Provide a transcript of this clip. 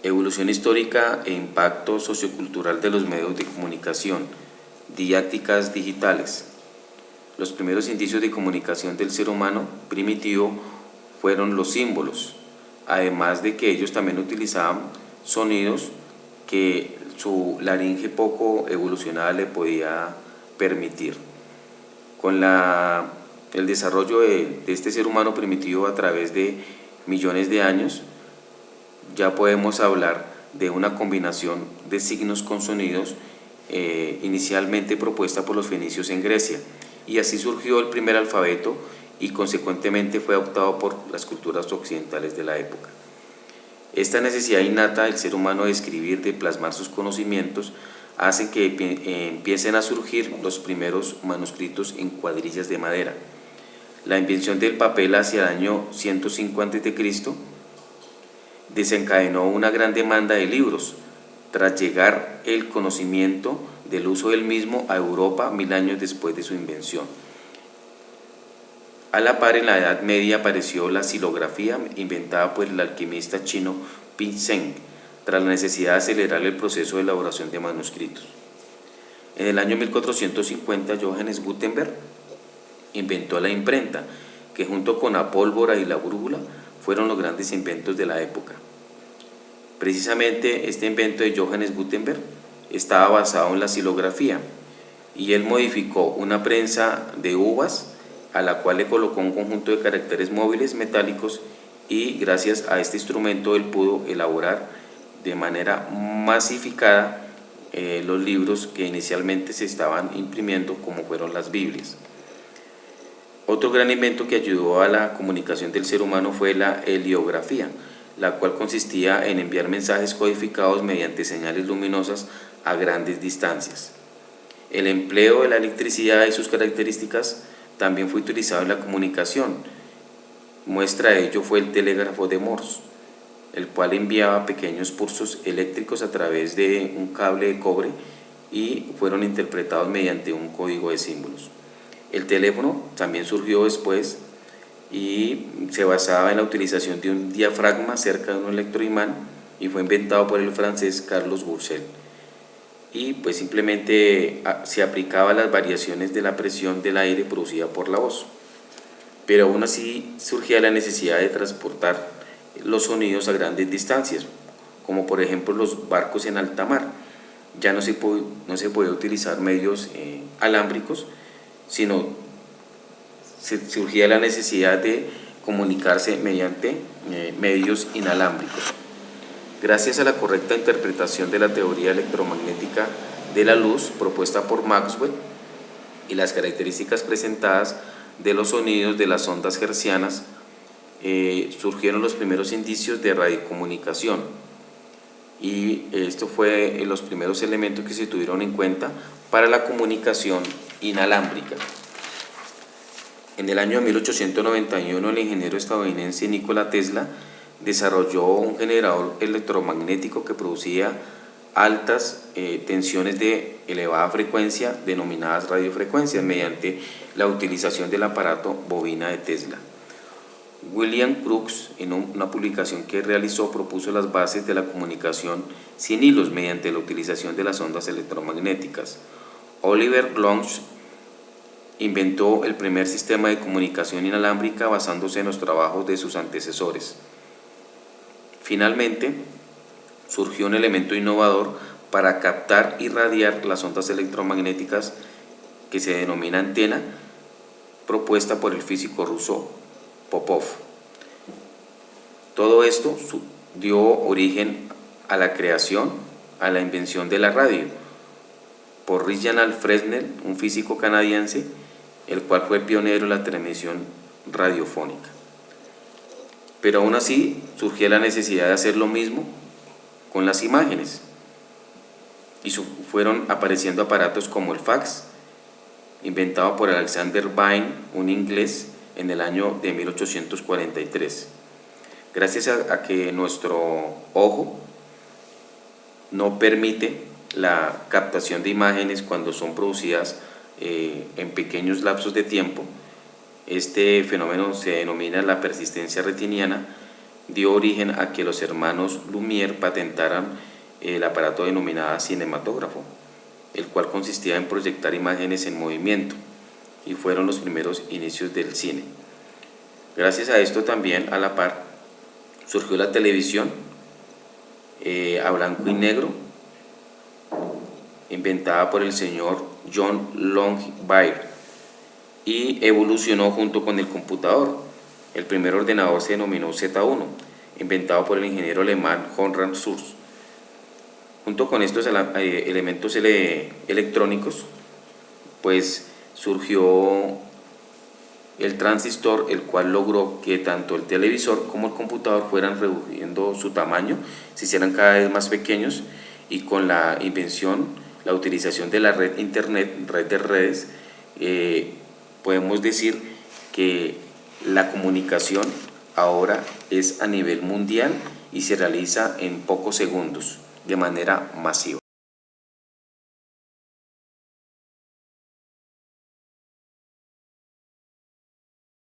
Evolución histórica e impacto sociocultural de los medios de comunicación, didácticas digitales. Los primeros indicios de comunicación del ser humano primitivo fueron los símbolos, además de que ellos también utilizaban sonidos que su laringe poco evolucionada le podía permitir. Con el desarrollo de este ser humano primitivo a través de millones de años, ya podemos hablar de una combinación de signos con sonidos inicialmente propuesta por los fenicios en Grecia, y así surgió el primer alfabeto y consecuentemente fue adoptado por las culturas occidentales de la época. Esta necesidad innata del ser humano de escribir, de plasmar sus conocimientos, hacen que empiecen a surgir los primeros manuscritos en cuadrillas de madera. La invención del papel hacia el año 105 a.C. desencadenó una gran demanda de libros, tras llegar el conocimiento del uso del mismo a Europa 1000 años después de su invención. A la par, en la Edad Media apareció la xilografía, inventada por el alquimista chino Pi Zheng, tras la necesidad de acelerar el proceso de elaboración de manuscritos. En el año 1450, Johannes Gutenberg inventó la imprenta, que junto con la pólvora y la brújula fueron los grandes inventos de la época. Precisamente este invento de Johannes Gutenberg estaba basado en la xilografía, y él modificó una prensa de uvas a la cual le colocó un conjunto de caracteres móviles metálicos, y gracias a este instrumento él pudo elaborar de manera masificada los libros que inicialmente se estaban imprimiendo, como fueron las Biblias. Otro gran invento que ayudó a la comunicación del ser humano fue la heliografía, la cual consistía en enviar mensajes codificados mediante señales luminosas a grandes distancias. El empleo de la electricidad y sus características también fue utilizado en la comunicación. Muestra de ello fue el telégrafo de Morse, el cual enviaba pequeños pulsos eléctricos a través de un cable de cobre y fueron interpretados mediante un código de símbolos. El teléfono también surgió después y se basaba en la utilización de un diafragma cerca de un electroimán, y fue inventado por el francés Carlos Bourcel. Y pues simplemente se aplicaba a las variaciones de la presión del aire producida por la voz. Pero aún así surgía la necesidad de transportar los sonidos a grandes distancias, como por ejemplo los barcos en alta mar. Ya no se podía utilizar medios alámbricos, sino surgía la necesidad de comunicarse mediante medios inalámbricos. Gracias a la correcta interpretación de la teoría electromagnética de la luz propuesta por Maxwell y las características presentadas de los sonidos de las ondas hertzianas, surgieron los primeros indicios de radiocomunicación, y esto fue los primeros elementos que se tuvieron en cuenta para la comunicación inalámbrica. En el año 1891, el ingeniero estadounidense Nikola Tesla desarrolló un generador electromagnético que producía altas tensiones de elevada frecuencia, denominadas radiofrecuencias, mediante la utilización del aparato bobina de Tesla. William Crookes, en una publicación que realizó, propuso las bases de la comunicación sin hilos mediante la utilización de las ondas electromagnéticas. Oliver Long inventó el primer sistema de comunicación inalámbrica basándose en los trabajos de sus antecesores. Finalmente, surgió un elemento innovador para captar y radiar las ondas electromagnéticas que se denomina antena, propuesta por el físico ruso Popov. Todo esto dio origen a la creación, a la invención de la radio, por Reginald Fresnel, un físico canadiense, el cual fue pionero en la transmisión radiofónica. Pero aún así surgía la necesidad de hacer lo mismo con las imágenes, y fueron apareciendo aparatos como el fax, inventado por Alexander Vine, un inglés, en el año de 1843. Gracias a que nuestro ojo no permite la captación de imágenes cuando son producidas en pequeños lapsos de tiempo, este fenómeno se denomina la persistencia retiniana, dio origen a que los hermanos Lumière patentaran el aparato denominado cinematógrafo, el cual consistía en proyectar imágenes en movimiento, y fueron los primeros inicios del cine. Gracias a esto también, a la par, surgió la televisión a blanco y negro, inventada por el señor John Longmire, y evolucionó junto con el computador. El primer ordenador se denominó Z1, inventado por el ingeniero alemán Konrad Zuse. Junto con estos elementos electrónicos, pues surgió el transistor, el cual logró que tanto el televisor como el computador fueran reduciendo su tamaño, se hicieran cada vez más pequeños, y con la invención, la utilización de la red internet, red de redes, podemos decir que la comunicación ahora es a nivel mundial y se realiza en pocos segundos, de manera masiva.